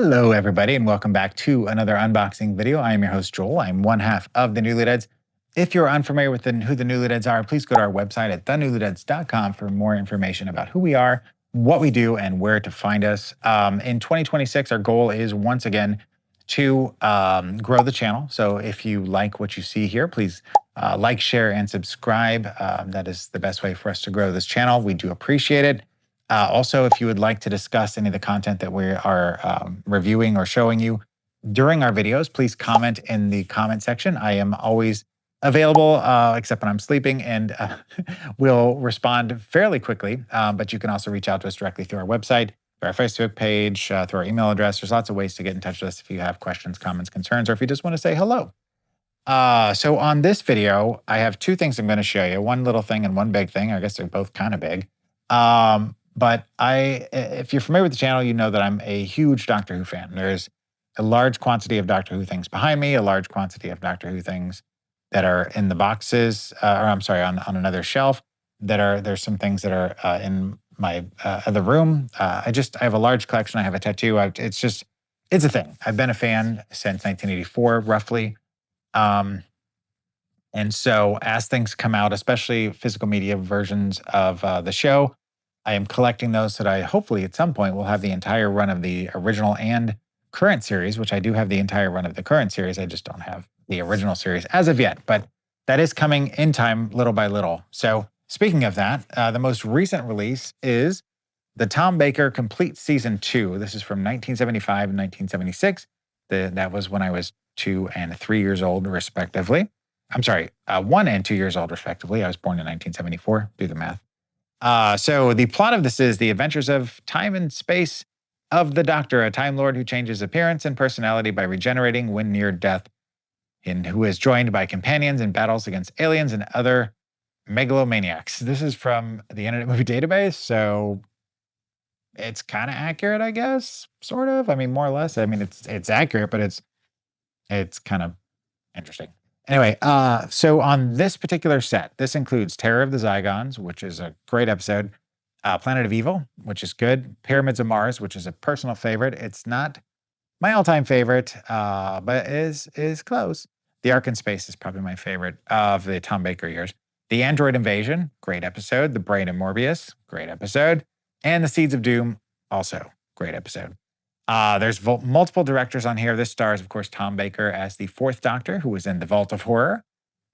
Hello, everybody, and welcome back to another unboxing video. I am your host, Joel. I'm one half of the Newlydeads. If you're unfamiliar with who the Newlydeads are, please go to our website at thenewlydeads.com for more information about who we are, what we do, and where to find us. In 2026, our goal is once again to grow the channel. So if you like what you see here, please like, share, and subscribe. That is the best way for us to grow this channel. We do appreciate it. Also, if you would like to discuss any of the content that we are reviewing or showing you during our videos, please comment in the comment section. I am always available, except when I'm sleeping, and we'll respond fairly quickly. But you can also reach out to us directly through our website, through our Facebook page, through our email address. There's lots of ways to get in touch with us if you have questions, comments, concerns, or if you just want to say hello. So on this video, I have two things I'm going to show you. One little thing and one big thing. I guess they're both kind of big. But if you're familiar with the channel, you know that I'm a huge Doctor Who fan. There's a large quantity of Doctor Who things behind me, a large quantity of Doctor Who things that are in the boxes, or I'm sorry, on another shelf. There's some things that are in my other room. I have a large collection. I have a tattoo. It's a thing. I've been a fan since 1984, roughly. And so as things come out, especially physical media versions of the show, I am collecting those so that I hopefully at some point will have the entire run of the original and current series, which I do have the entire run of the current series. I just don't have the original series as of yet, but that is coming in time, little by little. So speaking of that, the most recent release is the Tom Baker Complete Season 2. This is from 1975 and 1976. That was when I was 2 and 3 years old, respectively. I'm sorry, 1 and 2 years old, respectively. I was born in 1974. Do the math. So the plot of this is the adventures of time and space of the Doctor, a Time Lord who changes appearance and personality by regenerating when near death, and who is joined by companions in battles against aliens and other megalomaniacs. This is from the Internet Movie Database, so it's kind of accurate, I guess, sort of. I mean, more or less. I mean, it's accurate, but it's kind of interesting. Anyway, so on this particular set, this includes Terror of the Zygons, which is a great episode, Planet of Evil, which is good, Pyramids of Mars, which is a personal favorite. It's not my all-time favorite, but is close. The Ark in Space is probably my favorite of the Tom Baker years. The Android Invasion, great episode. The Brain of Morbius, great episode. And The Seeds of Doom, also great episode. There's multiple directors on here. This stars, of course, Tom Baker as the fourth Doctor, who was in The Vault of Horror.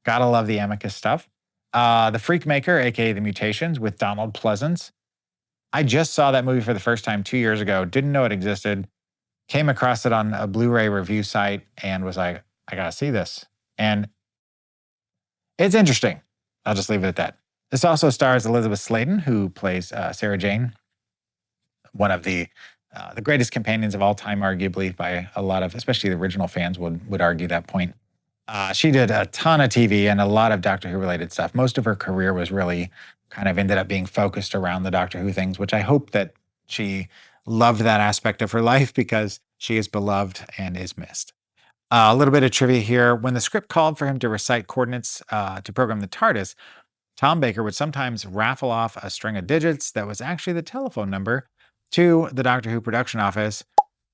Gotta love the Amicus stuff. The Freakmaker, aka The Mutations, with Donald Pleasance. I just saw that movie for the first time 2 years ago. Didn't know it existed. Came across it on a Blu-ray review site and was like, I gotta see this. And it's interesting. I'll just leave it at that. This also stars Elizabeth Sladen, who plays Sarah Jane, one of the greatest companions of all time, arguably, by a lot of, especially the original fans would argue that point. She did a ton of TV and a lot of Doctor Who related stuff. Most of her career was really kind of ended up being focused around the Doctor Who things, which I hope that she loved that aspect of her life because she is beloved and is missed. A little bit of trivia here. When the script called for him to recite coordinates to program the Tardis, Tom Baker would sometimes raffle off a string of digits that was actually the telephone number to the Doctor Who production office,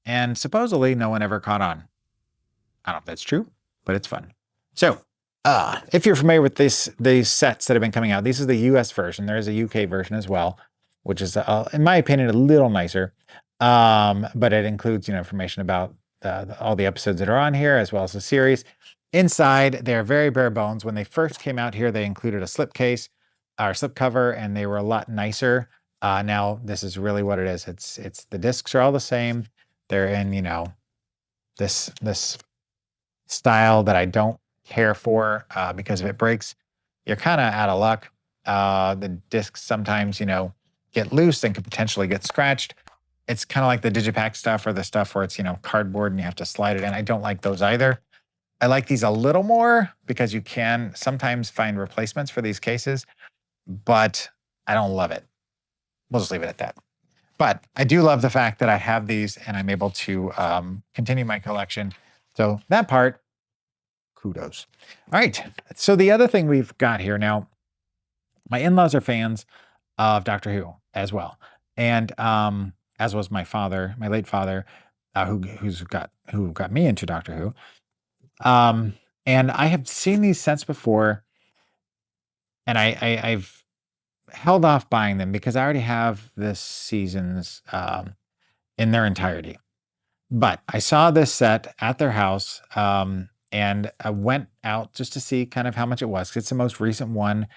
and supposedly no one ever caught on. I don't know if that's true, but it's fun. So, if you're familiar with these sets that have been coming out, this is the US version. There is a UK version as well, which is, in my opinion, a little nicer. But it includes, information about all the episodes that are on here, as well as the series. Inside, they're very bare bones. When they first came out here, they included a slipcase or slipcover, and they were a lot nicer. Now this is really what it is. It's the discs are all the same. They're in, this style that I don't care for, because if it breaks, you're kind of out of luck. The discs sometimes, get loose and could potentially get scratched. It's kind of like the Digipack stuff or the stuff where it's, cardboard and you have to slide it in. I don't like those either. I like these a little more because you can sometimes find replacements for these cases, but I don't love it. We'll just leave it at that. But I do love the fact that I have these and I'm able to continue my collection. So that part, kudos. All right. So the other thing we've got here now, my in-laws are fans of Doctor Who as well. And as was my father, my late father. who got me into Doctor Who. And I have seen these sets before, and I've held off buying them because I already have this season's in their entirety. But I saw this set at their house, and I went out just to see kind of how much it was. 'Cause it's the most recent one,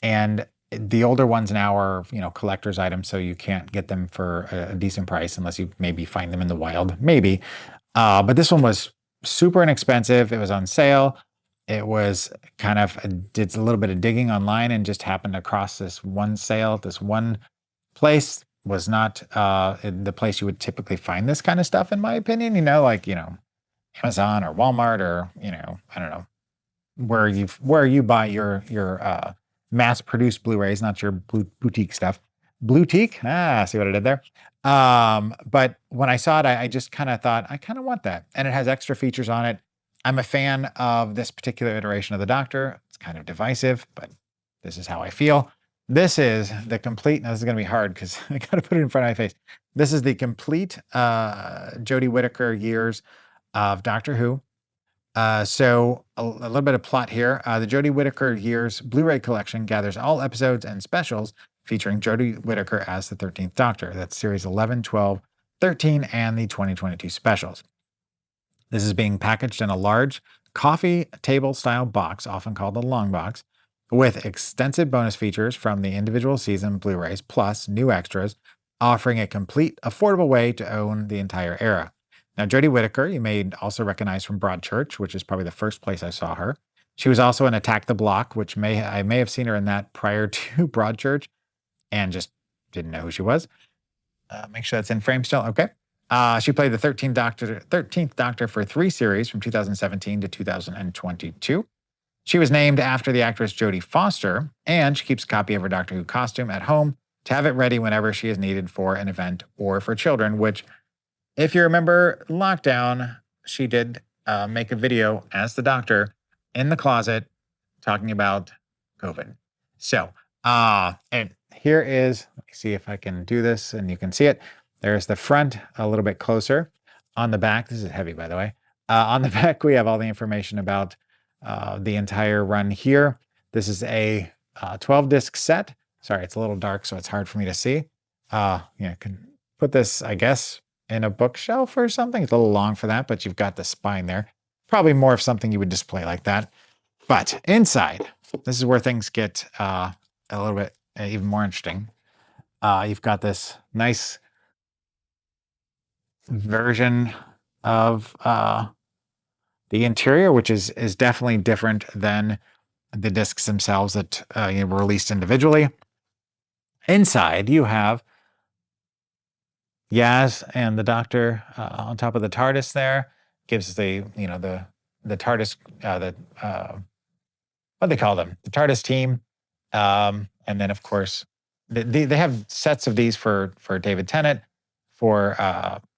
and the older ones now are, collector's items, so you can't get them for a decent price unless you maybe find them in the wild, maybe. But this one was super inexpensive. It was on sale. It was kind of did a little bit of digging online and just happened across this one sale. This one place was not the place you would typically find this kind of stuff, in my opinion. Like Amazon or Walmart or I don't know where you buy your mass produced Blu-rays, not your boutique stuff. Boutique, see what I did there. But when I saw it, I just kind of thought I kind of want that, and it has extra features on it. I'm a fan of this particular iteration of the Doctor. It's kind of divisive, but this is how I feel. This is the complete. Now this is going to be hard because I got to put it in front of my face. This is the complete Jodie Whittaker years of Doctor Who. So a little bit of plot here. The Jodie Whittaker years Blu-ray collection gathers all episodes and specials featuring Jodie Whittaker as the 13th Doctor. That's series 11, 12, 13, and the 2022 specials. This is being packaged in a large coffee table style box, often called a long box, with extensive bonus features from the individual season Blu-rays plus new extras, offering a complete, affordable way to own the entire era. Now, Jodie Whittaker, you may also recognize from Broadchurch, which is probably the first place I saw her. She was also in Attack the Block, which I may have seen her in that prior to Broadchurch and just didn't know who she was. Make sure that's in frame still. Okay. She played the 13th Doctor for 3 series from 2017 to 2022. She was named after the actress Jodie Foster, and she keeps a copy of her Doctor Who costume at home to have it ready whenever she is needed for an event or for children, which, if you remember lockdown, she did make a video as the Doctor in the closet talking about COVID. So, and here is, let me see if I can do this and you can see it. There's the front a little bit closer. On the back, this is heavy, by the way. On the back, we have all the information about the entire run here. This is a 12-disc set. Sorry, it's a little dark, so it's hard for me to see. I can put this, I guess, in a bookshelf or something. It's a little long for that, but you've got the spine there. Probably more of something you would display like that. But inside, this is where things get a little bit even more interesting. You've got this nice version of the interior, which is definitely different than the discs themselves that were released individually. Inside, you have Yaz and the Doctor on top of the TARDIS. There gives the TARDIS what they call them, the TARDIS team, and then of course they have sets of these for David Tennant, for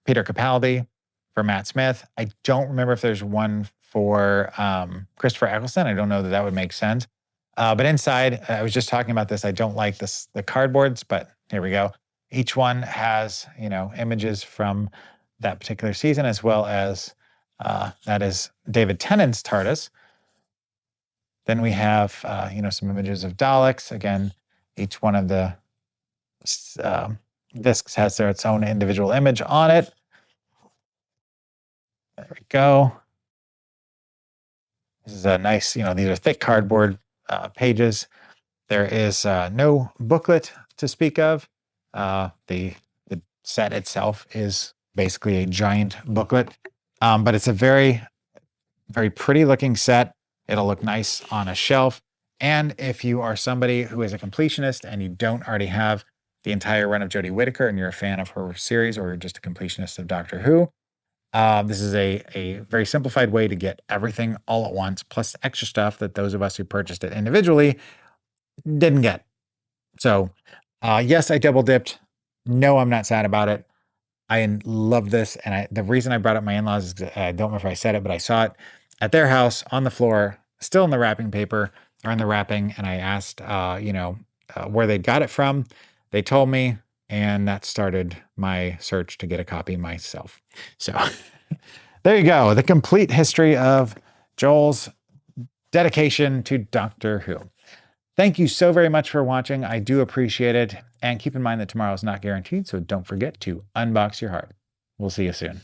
Peter Capaldi, for Matt Smith. I don't remember if there's one for Christopher Eccleston. I don't know that would make sense. But inside, I was just talking about this. I don't like the cardboards, but here we go. Each one has, images from that particular season, as well as that is David Tennant's TARDIS. Then we have, some images of Daleks. Again, each one of the discs has its own individual image on it. There we go. This is a nice, these are thick cardboard pages. There is no booklet to speak of. The set itself is basically a giant booklet, but it's a very, very pretty looking set. It'll look nice on a shelf. And if you are somebody who is a completionist and you don't already have the entire run of Jodie Whittaker and you're a fan of her series, or you're just a completionist of Doctor Who, this is a very simplified way to get everything all at once, plus extra stuff that those of us who purchased it individually didn't get. So, yes, I double dipped. No, I'm not sad about it. I love this. And the reason I brought up my in-laws is I don't remember if I said it, but I saw it at their house on the floor, still in the wrapping paper or in the wrapping. And I asked, where they got it from. They told me, And that started my search to get a copy myself. So there you go. The complete history of Joel's dedication to Doctor Who. Thank you so very much for watching. I do appreciate it. And keep in mind that tomorrow is not guaranteed, so don't forget to unbox your heart. We'll see you soon.